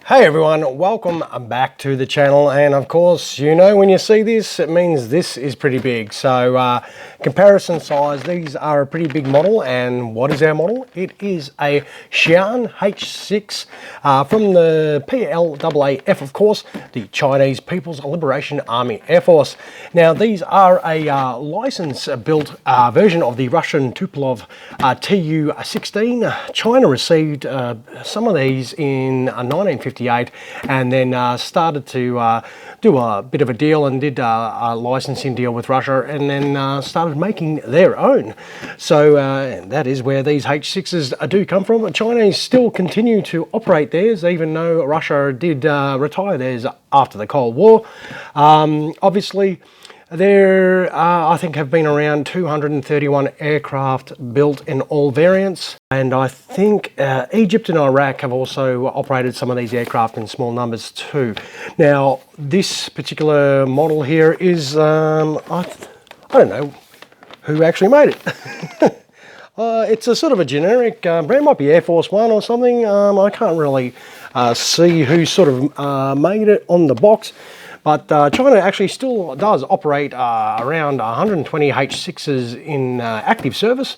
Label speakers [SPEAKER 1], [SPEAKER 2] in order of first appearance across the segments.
[SPEAKER 1] Hey everyone, welcome back to the channel, and of course, you know, when you see this, it means this is pretty big. So comparison size, these are a pretty big model. And what is our model? It is a Xi'an H-6 from the PLAAF, of course, the Chinese People's Liberation Army Air Force. Now these are a license-built version of the Russian Tupolev Tu-16. China received some of these in 1958 and then started to do a bit of a deal and did a licensing deal with Russia, and then started making their own. So that is where these H-6s do come from. The Chinese still continue to operate theirs, even though Russia did retire theirs after the Cold War. Obviously, there, I think, have been around 231 aircraft built in all variants. And I think Egypt and Iraq have also operated some of these aircraft in small numbers too. Now, this particular model here is, I don't know who actually made it. It's a sort of a generic brand, might be Air Force One or something. I can't really see who sort of made it on the box. But China actually still does operate around 120 H-6s in active service.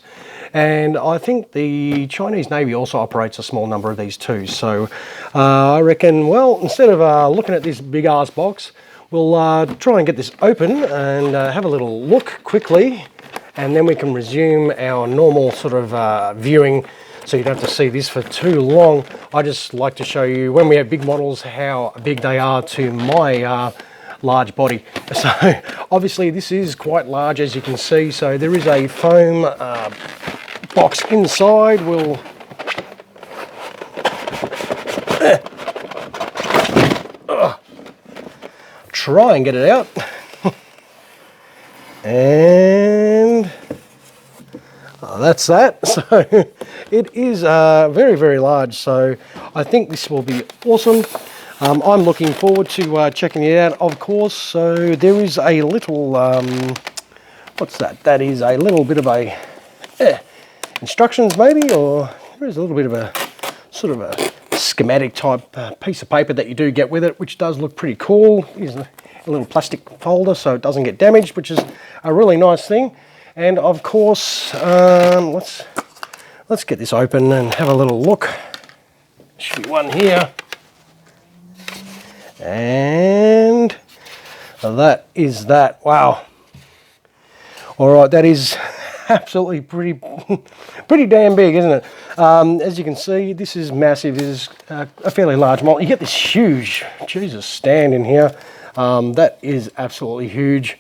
[SPEAKER 1] And I think the Chinese Navy also operates a small number of these too. So I reckon, well, instead of looking at this big ass box, we'll try and get this open and have a little look quickly. And then we can resume our normal sort of viewing, so you don't have to see this for too long. I just like to show you, when we have big models, how big they are to my large body. So obviously this is quite large, as you can see. So there is a foam box inside. We'll try and get it out. And that's that. So it is very, very large. So I think this will be awesome. I'm looking forward to checking it out, of course. So there is a little, what's that? That is a little bit of a instructions maybe, or there is a little bit of a sort of a schematic type piece of paper that you do get with it, which does look pretty cool. Here's a little plastic folder so it doesn't get damaged, which is a really nice thing. And of course, let's get this open and have a little look. Should be one here. And that is that. Wow. All right, that is absolutely pretty damn big, isn't it? As you can see, this is massive. This is a fairly large model. You get this huge, Jesus, stand in here. That is absolutely huge.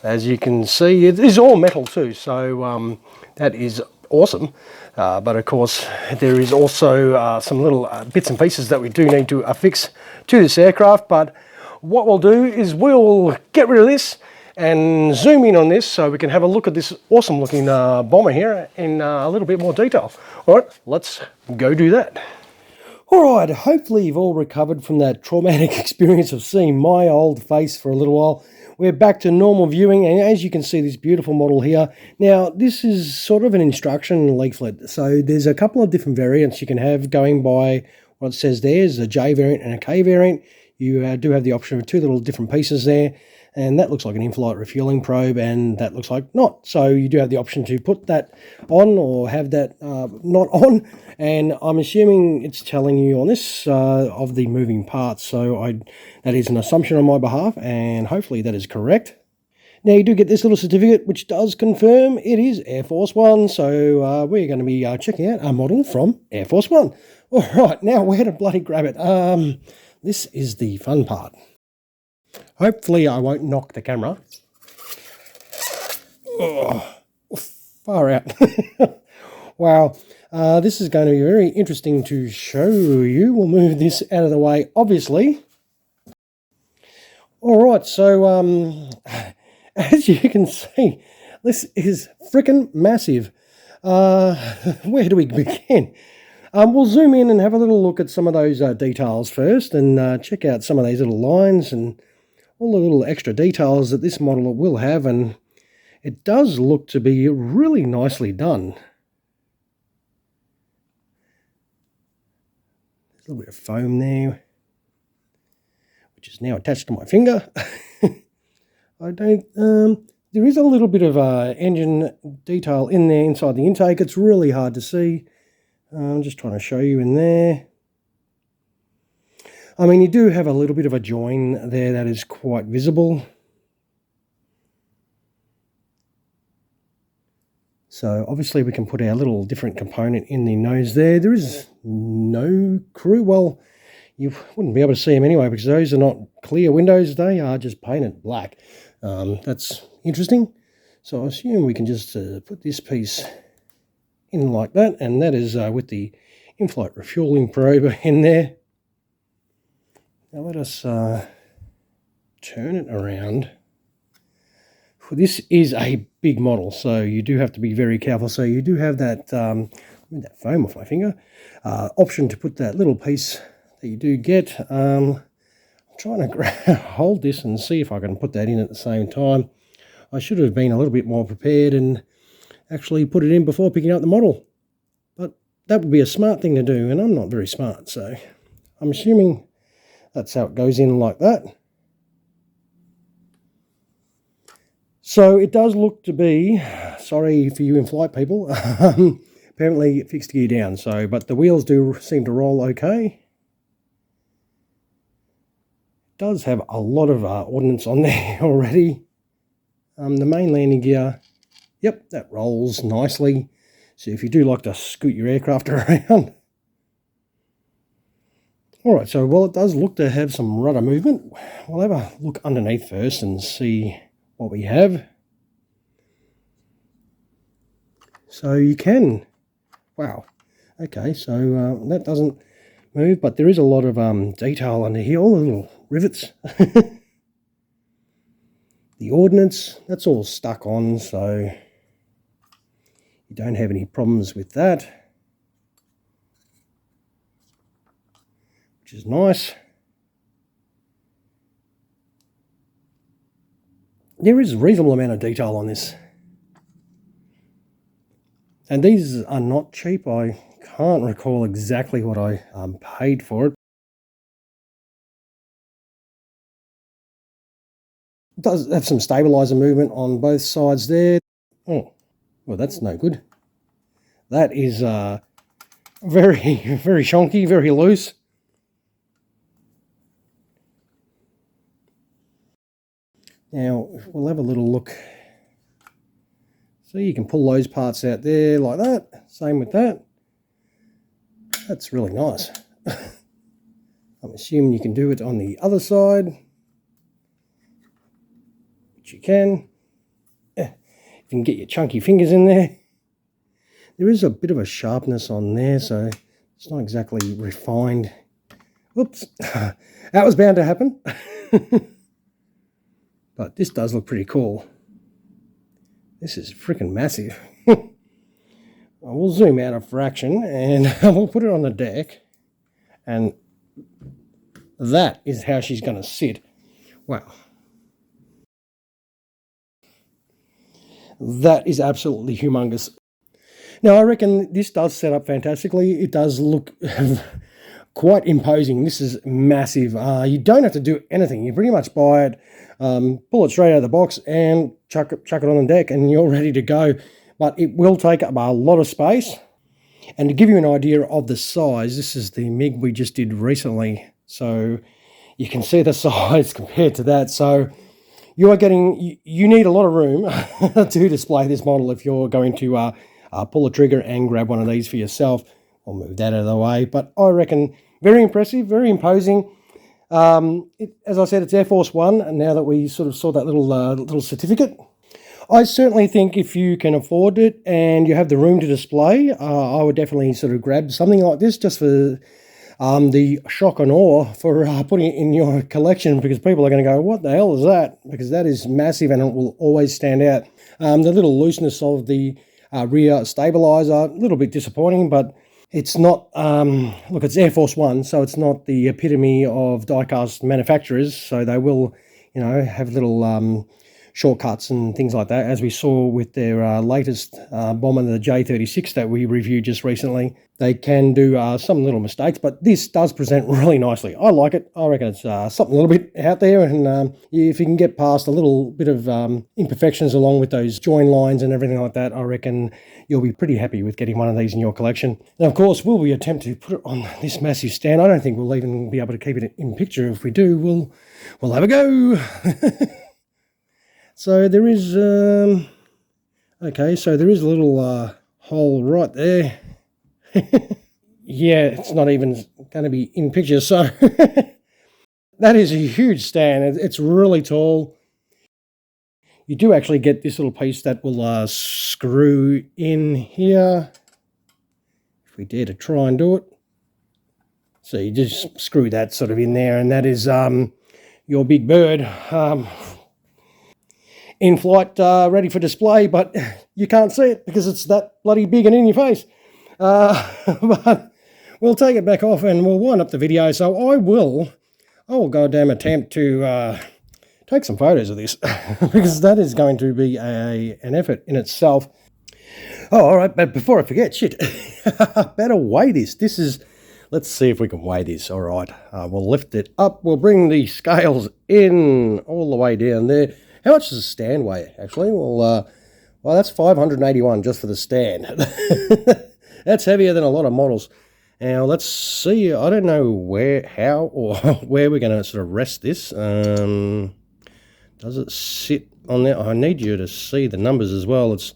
[SPEAKER 1] As you can see, it is all metal too, so that is awesome. But of course, there is also some little bits and pieces that we do need to affix to this aircraft. But what we'll do is we'll get rid of this and zoom in on this so we can have a look at this awesome looking bomber here in a little bit more detail. All right, let's go do that. All right, hopefully you've all recovered from that traumatic experience of seeing my old face for a little while. We're back to normal viewing, and as you can see, this beautiful model here. Now, this is sort of an instruction leaflet. So there's a couple of different variants you can have going by what it says there is a J variant and a K variant. You do have the option of two little different pieces there. And that looks like an in-flight refueling probe, and that looks like not. So you do have the option to put that on or have that not on. And I'm assuming it's telling you on this of the moving parts. So that is an assumption on my behalf, and hopefully that is correct. Now you do get this little certificate, which does confirm it is Air Force One. So we're going to be checking out a model from Air Force One. All right, now where to bloody grab it? This is the fun part. Hopefully I won't knock the camera. Oh, far out. Wow, this is going to be very interesting to show you. We'll move this out of the way, obviously. All right, so as you can see, this is freaking massive. Where do we begin? We'll zoom in and have a little look at some of those details first, and check out some of these little lines and all the little extra details that this model will have, and it does look to be really nicely done. A little bit of foam there. which is now attached to my finger. I don't, there is a little bit of engine detail in there inside the intake. It's really hard to see. I'm just trying to show you in there. I mean, you do have a little bit of a join there that is quite visible. So obviously we can put our little different component in the nose there. There is no crew. Well, you wouldn't be able to see them anyway because those are not clear windows. They are just painted black. That's interesting. So I assume we can just put this piece in like that, and that is with the in-flight refueling probe in there. Now let us turn it around. This is a big model, so you do have to be very careful. So you do have that, that foam off my finger, option to put that little piece that you do get. I'm trying to hold this and see if I can put that in at the same time. I should have been a little bit more prepared and actually put it in before picking up the model. But that would be a smart thing to do, and I'm not very smart, so I'm assuming that's how it goes in like that. So it does look to be, sorry for you in-flight people, apparently fixed gear down. So, but the wheels do seem to roll okay. It does have a lot of ordnance on there already. The main landing gear, yep, that rolls nicely. So if you do like to scoot your aircraft around. All right, so while it does look to have some rudder movement, we'll have a look underneath first and see what we have. So you can, wow, okay, so that doesn't move, but there is a lot of detail under here, all the little rivets. The ordnance, that's all stuck on, so you don't have any problems with that, which is nice. There is a reasonable amount of detail on this. And these are not cheap. I can't recall exactly what I paid for it. It does have some stabilizer movement on both sides there. Oh, well, that's no good. That is very, very shonky, very loose. Now, we'll have a little look. So you can pull those parts out there like that. Same with that. That's really nice. I'm assuming you can do it on the other side, which you can. If you can get your chunky fingers in there. There is a bit of a sharpness on there, so it's not exactly refined. Whoops, that was bound to happen. But this does look pretty cool. This is freaking massive. We'll zoom out a fraction and we'll put it on the deck. And that is how she's going to sit. Wow. That is absolutely humongous. Now, I reckon this does set up fantastically. It does look quite imposing. This is massive. You don't have to do anything. You pretty much buy it, pull it straight out of the box and chuck it on the deck and you're ready to go. But it will take up a lot of space. And to give you an idea of the size, this is the MiG we just did recently. So you can see the size compared to that. So you are getting, you need a lot of room to display this model if you're going to pull a trigger and grab one of these for yourself. I'll move that out of the way. But I reckon very impressive, very imposing. As I said, it's Air Force One, and now that we sort of saw that little certificate, I certainly think if you can afford it and you have the room to display, I would definitely sort of grab something like this just for the shock and awe for putting it in your collection, because people are going to go, what the hell is that? Because that is massive and it will always stand out. The little looseness of the rear stabilizer, a little bit disappointing, but it's not, look, it's Air Force One, so it's not the epitome of die-cast manufacturers, so they will, you know, have little shortcuts and things like that, as we saw with their latest bomber, the J-36 that we reviewed just recently. They can do some little mistakes, but this does present really nicely. I like it. I reckon it's something a little bit out there, and if you can get past a little bit of imperfections along with those join lines and everything like that, I reckon you'll be pretty happy with getting one of these in your collection. And of course, will we attempt to put it on this massive stand? I don't think we'll even be able to keep it in picture. If we do, we'll have a go. So there is, okay, so there is a little hole right there. Yeah, it's not even going to be in picture, so that is a huge stand. It's really tall. You do actually get this little piece that will screw in here, if we dare to try and do it. So you just screw that sort of in there, and that is your big bird in flight, ready for display, but you can't see it because it's that bloody big and in your face. But we'll take it back off and we'll wind up the video. So I will goddamn attempt to take some photos of this because that is going to be an effort in itself. Oh, all right, but before I forget, shit, better weigh this. This is, let's see if we can weigh this. All right, we'll lift it up. We'll bring the scales in all the way down there. How much does the stand weigh, actually? Well, that's 581 just for the stand. That's heavier than a lot of models. Now, let's see. I don't know how or where we're going to sort of rest this. Does it sit on there? I need you to see the numbers as well. It's...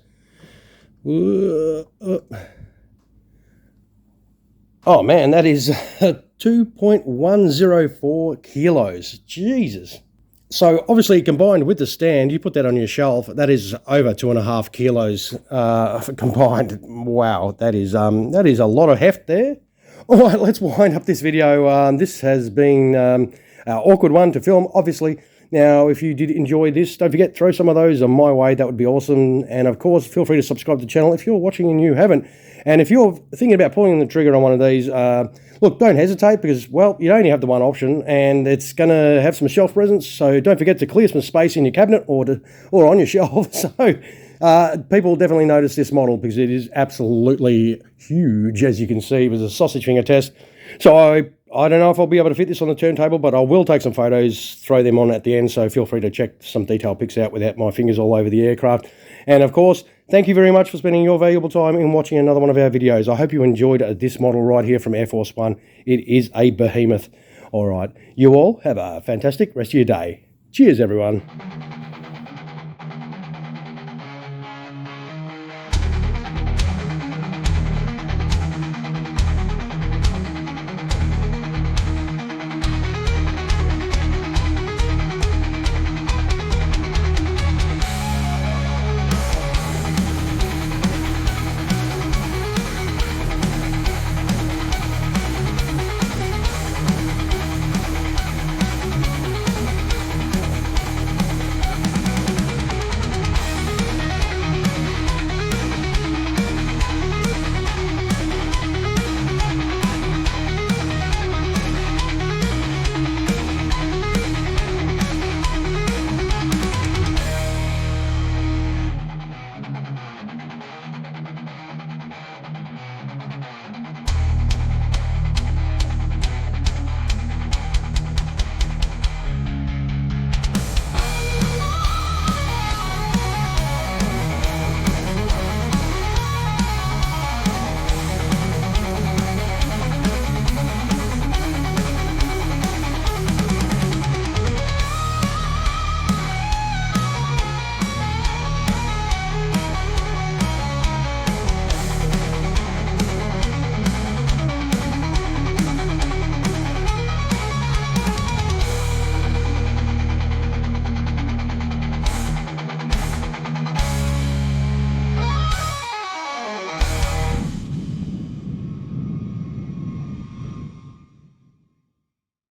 [SPEAKER 1] oh, man, that is 2.104 kilos. Jesus. So obviously combined with the stand, you put that on your shelf, that is over 2.5 kilos combined. Wow, that is a lot of heft there. All right, let's wind up this video. This has been an awkward one to film, obviously. Now, if you did enjoy this, don't forget, throw some of those on my way. That would be awesome. And of course, feel free to subscribe to the channel if you're watching and you haven't. And if you're thinking about pulling the trigger on one of these, look, don't hesitate because, well, you only have the one option and it's going to have some shelf presence. So don't forget to clear some space in your cabinet or on your shelf. So people definitely notice this model because it is absolutely huge, as you can see, with a sausage finger test. So I don't know if I'll be able to fit this on the turntable, but I will take some photos, throw them on at the end, so feel free to check some detailed pics out without my fingers all over the aircraft. And of course, thank you very much for spending your valuable time in watching another one of our videos. I hope you enjoyed this model right here from Air Force One. It is a behemoth. All right, you all have a fantastic rest of your day. Cheers, everyone.